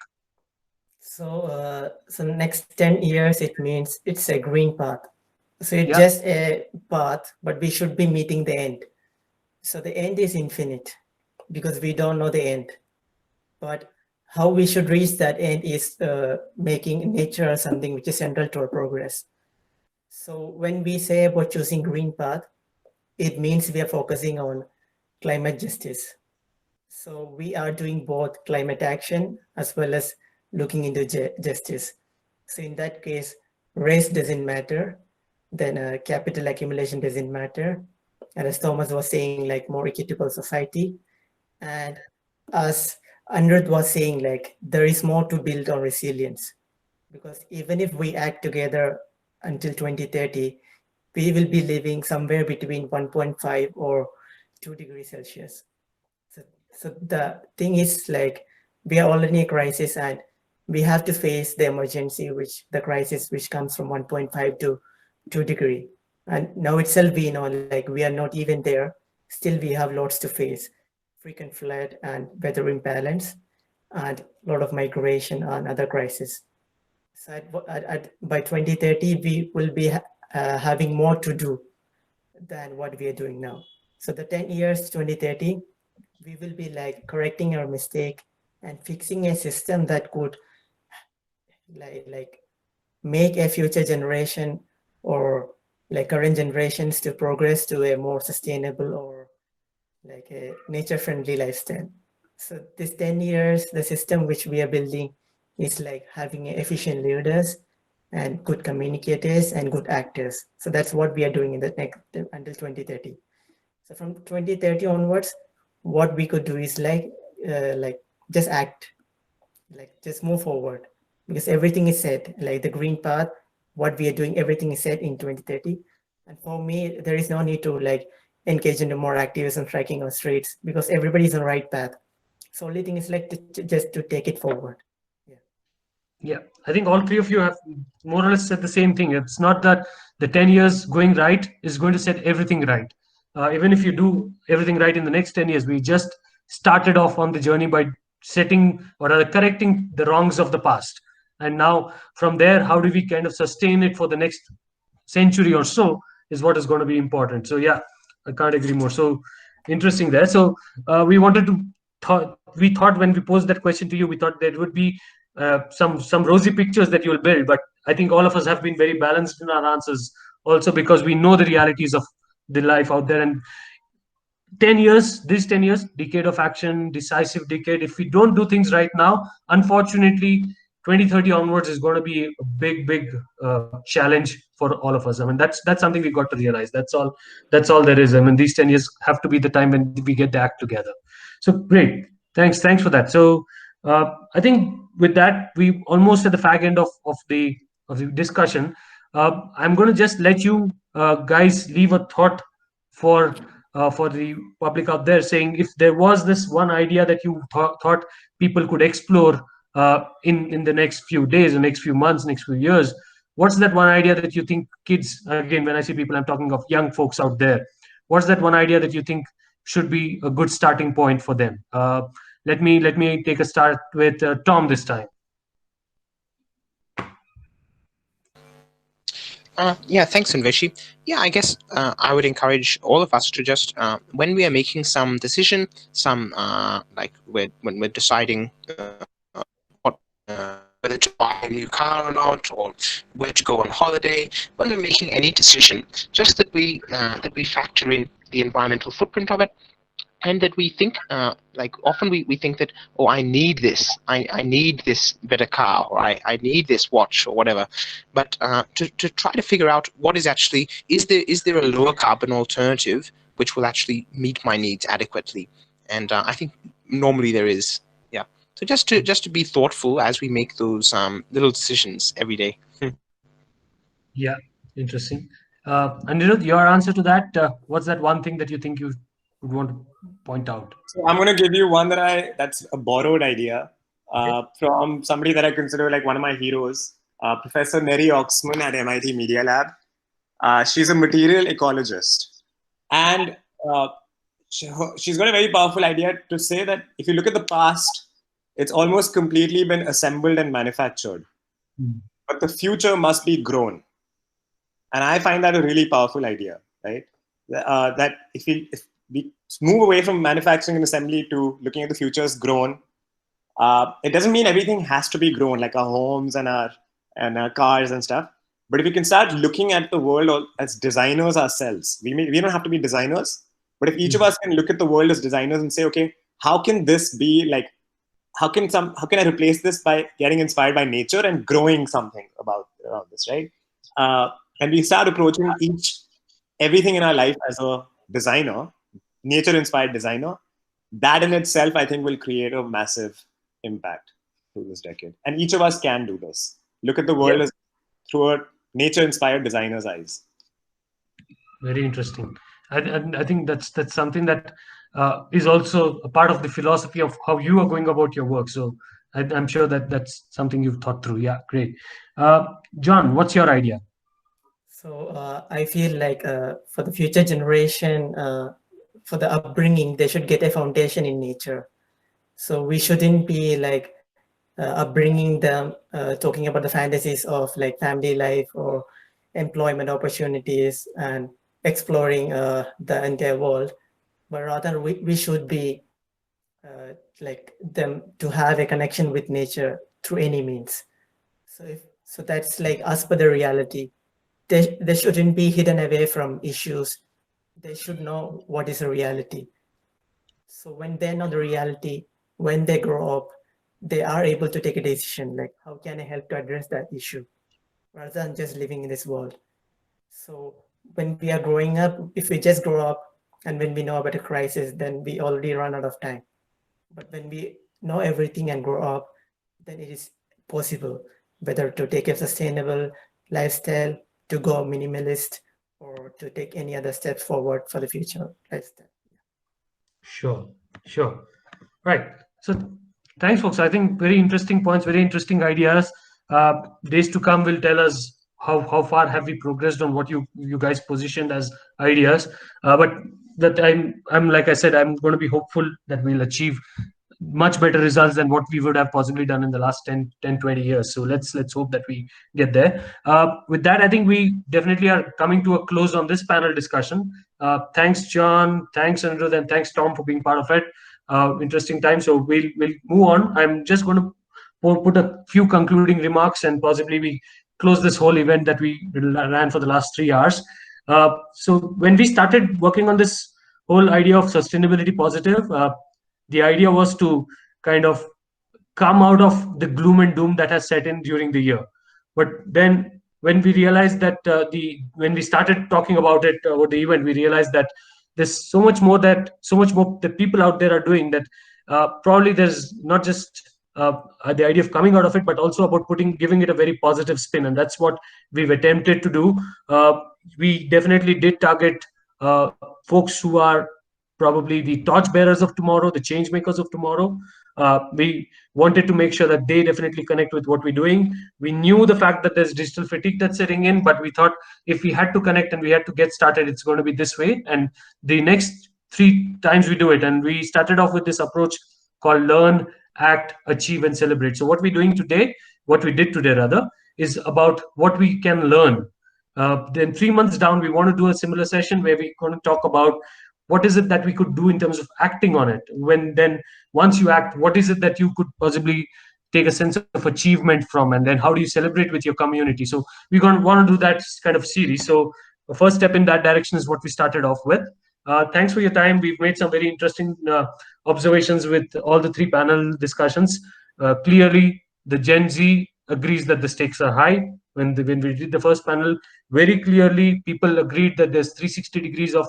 So next 10 years, it means it's a green path. So it's just a path, but we should be meeting the end. So the end is infinite because we don't know the end. But how we should reach that end is making nature something which is central to our progress. So when we say about choosing green path, it means we are focusing on climate justice. So we are doing both climate action as well as looking into justice. So in that case, race doesn't matter, then capital accumulation doesn't matter. And as Thomas was saying, like more equitable society. And as Anirudh was saying, like there is more to build on resilience. Because even if we act together until 2030, we will be living somewhere between 1.5 or 2 degrees Celsius. So the thing is, like, we are already in a crisis and we have to face the emergency, the crisis which comes from 1.5 to 2 degree. And now itself, we know, like, we are not even there. Still, we have lots to face. Frequent flood and weather imbalance and a lot of migration and other crises. So by 2030, we will be having more to do than what we are doing now. So the 10 years, 2030, we will be like correcting our mistake and fixing a system that could like make a future generation or like current generations to progress to a more sustainable or like a nature-friendly lifestyle. So this 10 years, the system which we are building is like having efficient leaders and good communicators and good actors. So that's what we are doing in the next until 2030. So from 2030 onwards, what we could do is like just act, like just move forward, because everything is set, like the green path, what we are doing, everything is set in 2030. And for me, there is no need to like engage in more activism, striking on streets, because everybody's on the right path. So only thing is like just to take it forward. Yeah, I think all three of you have more or less said the same thing. It's not that the 10 years going right is going to set everything right. Even if you do everything right in the next 10 years, we just started off on the journey by setting or rather correcting the wrongs of the past. And now from there, how do we kind of sustain it for the next century or so is what is going to be important. So yeah, I can't agree more. So interesting there. So we wanted to we thought when we posed that question to you, we thought there would be some rosy pictures that you'll build, but I think all of us have been very balanced in our answers, also because we know the realities of the life out there. And 10 years, this 10 years, decade of action, decisive decade. If we don't do things right now, unfortunately, 2030 onwards is going to be a big challenge for all of us. I mean, that's something we got to realize. That's all there is. I mean, these 10 years have to be the time when we get the act together. So great. Thanks for that. So I think with that, we almost at the fag end of the discussion. I'm going to just let you guys leave a thought for the public out there, saying if there was this one idea that you thought people could explore in the next few days, the next few months, next few years, what's that one idea that you think kids, again, when I see people, I'm talking of young folks out there, what's that one idea that you think should be a good starting point for them? Let me take a start with Tom this time. Yeah, thanks, Anveshi. Yeah, I guess I would encourage all of us to just, when we are making some decision, like when we're deciding whether to buy a new car or not, or where to go on holiday, when we're making any decision, just that we factor in the environmental footprint of it, and that we think, like often we think that, oh, I need this, I need this better car, or I need this watch or whatever. But to try to figure out what is actually, is there a lower carbon alternative which will actually meet my needs adequately? And I think normally there is. Yeah. So just to be thoughtful as we make those little decisions every day. Yeah, interesting. Anirudh, your answer to that, what's that one thing that you think you would want to point out? So I'm going to give you one that's a borrowed idea from somebody that I consider like one of my heroes, Professor Mary Oxman at MIT Media Lab. She's a material ecologist, and she's got a very powerful idea to say that if you look at the past, it's almost completely been assembled and manufactured, but the future must be grown. And I find that a really powerful idea, right? That if we move away from manufacturing and assembly to looking at the future as grown, it doesn't mean everything has to be grown, like our homes and our cars and stuff. But if we can start looking at the world as designers ourselves, we don't have to be designers. But if each of us can look at the world as designers and say, okay, how can this be like? How can I replace this by getting inspired by nature and growing something around this, right? And we start approaching everything in our life as a designer, nature-inspired designer. That in itself, I think, will create a massive impact through this decade. And each of us can do this. Look at the world as through a nature-inspired designer's eyes. Very interesting. I think that's something that is also a part of the philosophy of how you are going about your work. So I'm sure that that's something you've thought through. Yeah, great. John, what's your idea? So I feel like for the future generation, for the upbringing, they should get a foundation in nature. So we shouldn't be like upbringing them, talking about the fantasies of like family life or employment opportunities and exploring the entire world, but rather we should be like them to have a connection with nature through any means. So that's like as per the reality. They shouldn't be hidden away from issues. They should know what is a reality. So when they know the reality, when they grow up, they are able to take a decision like, how can I help to address that issue, rather than just living in this world. So when we are growing up, if we just grow up and when we know about a crisis, then we already run out of time. But when we know everything and grow up, then it is possible whether to take a sustainable lifestyle, to go minimalist, or to take any other steps forward for the future lifestyle. Sure. Right. So thanks, folks. I think very interesting points, very interesting ideas. Days to come will tell us how far have we progressed on what you guys positioned as ideas. But that I'm like I said, I'm going to be hopeful that we'll achieve much better results than what we would have possibly done in the last 10 20 years. So let's hope that we get there. With that, I think we definitely are coming to a close on this panel discussion. Thanks, John, thanks, Anirudh, and thanks, Tom, for being part of it. Interesting time. So we'll move on. I'm just going to put a few concluding remarks, and possibly we close this whole event that we ran for the last 3 hours. So when we started working on this whole idea of sustainability positive, the idea was to kind of come out of the gloom and doom that has set in during the year. But then when we realized that when we started talking about it about the event, we realized that there's so much more that people out there are doing, that probably there's not just the idea of coming out of it, but also about giving it a very positive spin. And that's what we've attempted to do. We definitely did target folks who are probably the torch bearers of tomorrow, the change makers of tomorrow. We wanted to make sure that they definitely connect with what we're doing. We knew the fact that there's digital fatigue that's setting in, but we thought if we had to connect and we had to get started, it's going to be this way. And the next 3 times we do it, and we started off with this approach called learn, act, achieve, and celebrate. So what we're doing today, what we did today rather, is about what we can learn. Then 3 months down, we want to do a similar session where we're going to talk about what is it that we could do in terms of acting on it. When then once you act, what is it that you could possibly take a sense of achievement from, and then how do you celebrate with your community? So we're going to want to do that kind of series. So the first step in that direction is what we started off with. Thanks for your time. We've made some very interesting observations with all the 3 panel discussions. Clearly, the Gen Z agrees that the stakes are high. When we did the first panel, very clearly people agreed that there's 360 degrees of,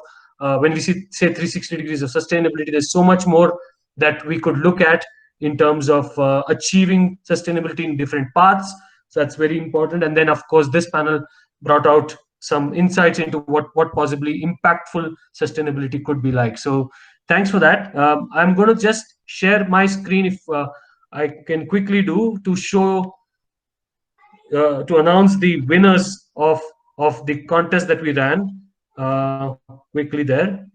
when we say 360 degrees of sustainability, there's so much more that we could look at in terms of achieving sustainability in different paths. So that's very important. And then, of course, this panel brought out some insights into what possibly impactful sustainability could be like. So thanks for that. I'm going to just share my screen if I can quickly do to show, to announce the winners of the contest that we ran quickly there.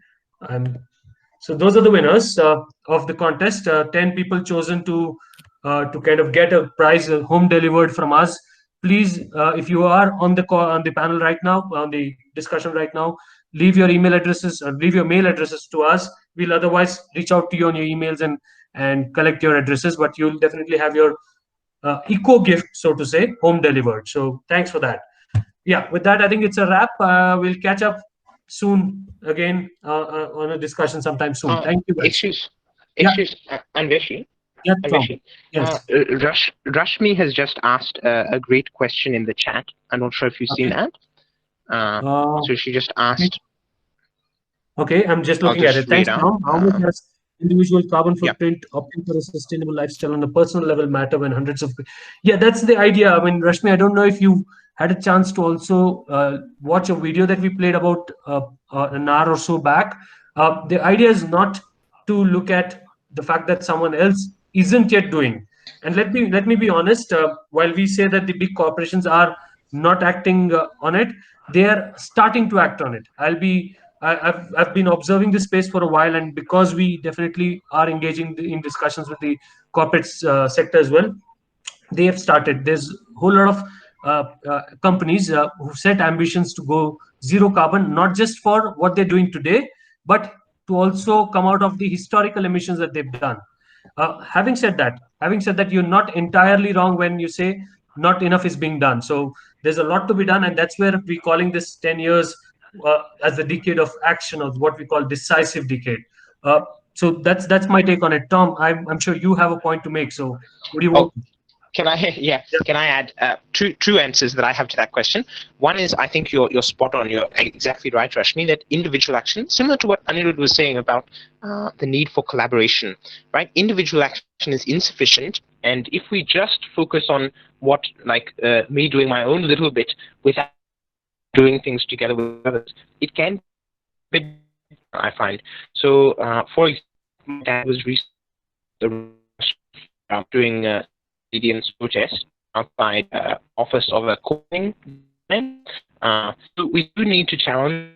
So those are the winners of the contest. 10 people chosen to kind of get a prize home delivered from us. Please, if you are on the panel right now, on the discussion right now, leave your email addresses or leave your mail addresses to us. We'll otherwise reach out to you on your emails and collect your addresses, but you'll definitely have your eco gift, so to say, home delivered. So thanks for that. Yeah, with that, I think it's a wrap. We'll catch up soon again on a discussion sometime soon. Thank you, guys. Excuse, Yeah. Anveshi. Yeah, Tom. Anveshi. Yes. Rashmi has just asked a great question in the chat. I'm not sure if you've seen that. So she just asked. Okay, I'm just looking at it. Thanks, Tom. How much does individual carbon footprint opting for a sustainable lifestyle on a personal level matter when hundreds of yeah, that's the idea. I mean, Rashmi, I don't know if you had a chance to also watch a video that we played about an hour or so back. The idea is not to look at the fact that someone else isn't yet doing. And let me be honest. While we say that the big corporations are not acting on it, they are starting to act on it. I've been observing this space for a while, and because we definitely are engaging in discussions with the corporate sector as well, they have started. There's a whole lot of companies who set ambitions to go zero carbon, not just for what they're doing today, but to also come out of the historical emissions that they've done. Having said that, you're not entirely wrong when you say not enough is being done. So there's a lot to be done, and that's where we're calling this 10 years as the decade of action, or what we call decisive decade. So that's my take on it. Tom, I'm sure you have a point to make. So what do you want? Can I can I add two answers that I have to that question? One is, I think you're spot on. You're exactly right, Rashmi, that individual action, similar to what Anirudh was saying about the need for collaboration, right? Individual action is insufficient, and if we just focus on what, like me doing my own little bit without doing things together with others, it can be, I find. So, for example, my dad was recently doing obedience protest outside office of a cooling. So we do need to challenge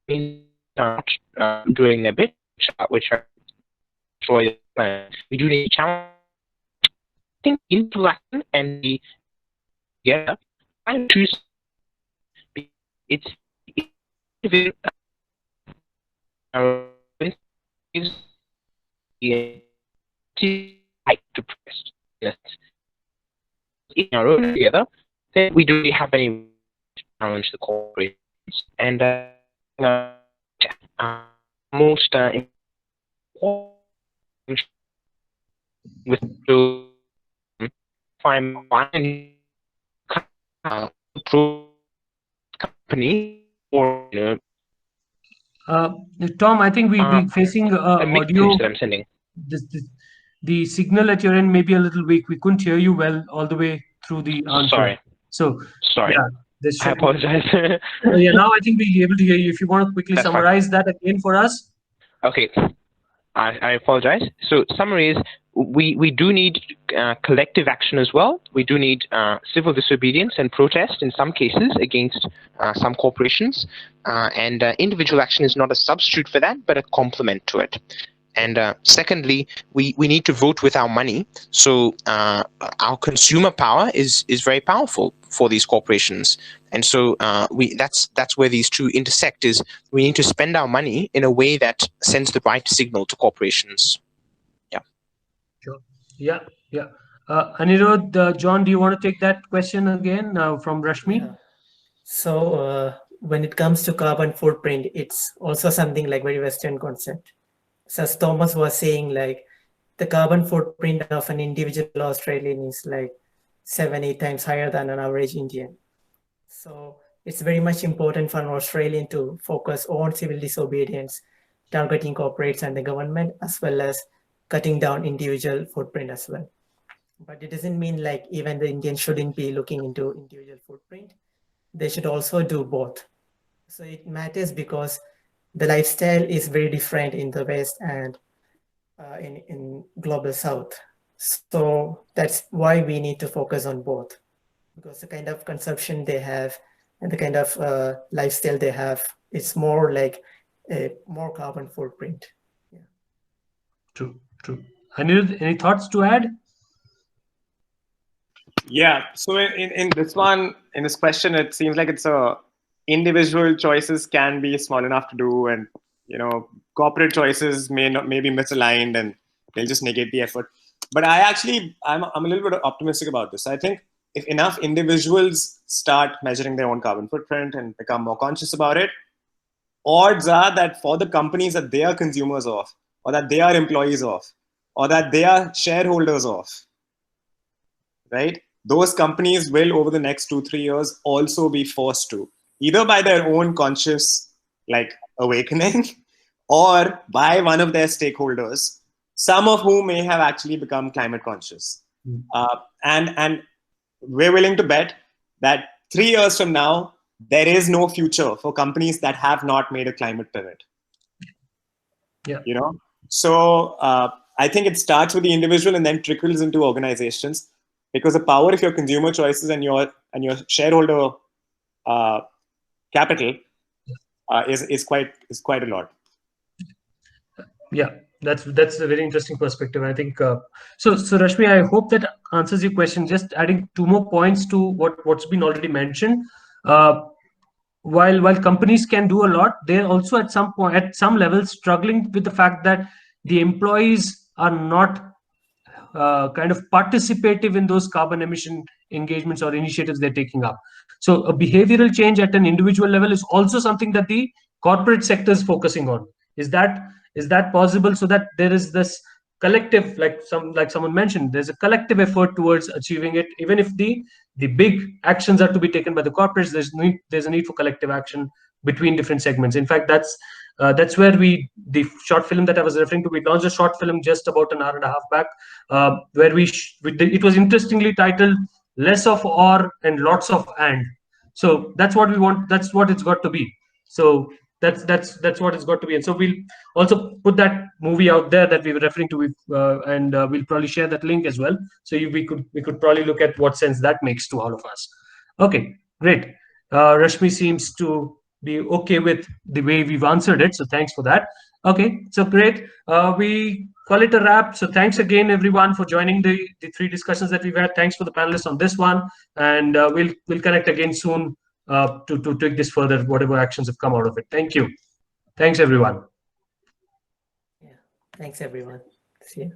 doing a bit, which are destroy the planet. We do need to challenge. I think interaction and the I choose. It's is like to protest. Yes. In our own together, then we don't have any challenge the corporations. And most with to find company or Tom, I think we're facing audio. That I'm sending. The signal at your end may be a little weak. We couldn't hear you well all the way through the answer. Sorry. So sorry. Yeah, I apologize. Yeah, now I think we'll be able to hear you. If you want to quickly That's summarize that again for us. Okay. I apologize. So summary is we do need collective action as well. We do need civil disobedience and protest in some cases against some corporations. And individual action is not a substitute for that, but a complement to it. And secondly, we need to vote with our money. So our consumer power is very powerful for these corporations. And so that's where these two intersect, is we need to spend our money in a way that sends the right signal to corporations. Yeah. Sure. Yeah. Anirudh, John, do you want to take that question again from Rashmi? Yeah. So when it comes to carbon footprint, it's also something like very Western concept. So as Thomas was saying, like the carbon footprint of an individual Australian is like 7-8 times higher than an average Indian. So it's very much important for an Australian to focus on civil disobedience, targeting corporates and the government, as well as cutting down individual footprint as well. But it doesn't mean like even the Indians shouldn't be looking into individual footprint. They should also do both. So it matters because the lifestyle is very different in the West and in global South. So that's why we need to focus on both, because the kind of consumption they have and the kind of lifestyle they have, it's more like a more carbon footprint. Yeah. True. Anirudh, any thoughts to add? Yeah. So in this one, in this question, it seems like it's individual choices can be small enough to do, and corporate choices may be misaligned, and they'll just negate the effort. But I'm a little bit optimistic about this. I think if enough individuals start measuring their own carbon footprint and become more conscious about it, odds are that for the companies that they are consumers of, or that they are employees of, or that they are shareholders of, right? Those companies will, over the next 2-3 years, also be forced to, either by their own conscious awakening or by one of their stakeholders, some of whom may have actually become climate conscious. And we're willing to bet that 3 years from now, there is no future for companies that have not made a climate pivot. Yeah. So I think it starts with the individual and then trickles into organizations, because the power of your consumer choices and your shareholder capital is quite a lot. Yeah, that's a very interesting perspective. I think so Rashmi, I hope that answers your question. Just adding 2 more points to what's been already mentioned. While companies can do a lot, they're also at some level struggling with the fact that the employees are not kind of participative in those carbon emission engagements or initiatives they're taking up. So a behavioral change at an individual level is also something that the corporate sector is focusing on. Is that possible, so that there is this collective, like someone mentioned, there's a collective effort towards achieving it? Even if the big actions are to be taken by the corporates, there's a need for collective action between different segments. In fact, that's where the short film that I was referring to, we launched a short film just about an hour and a half back, where it was interestingly titled "Less of Or and Lots of And." So that's what we want. That's what it's got to be. So that's what it's got to be. And so we'll also put that movie out there that we were referring to, and we'll probably share that link as well. So we could probably look at what sense that makes to all of us. Okay, great. Rashmi seems to be okay with the way we've answered it, so thanks for that. Okay, so great. We call it a wrap. So thanks again, everyone, for joining the 3 discussions that we've had. Thanks for the panelists on this one, and we'll connect again soon to take this further, whatever actions have come out of it. Thank you. Thanks, everyone. Yeah. Thanks, everyone. See you.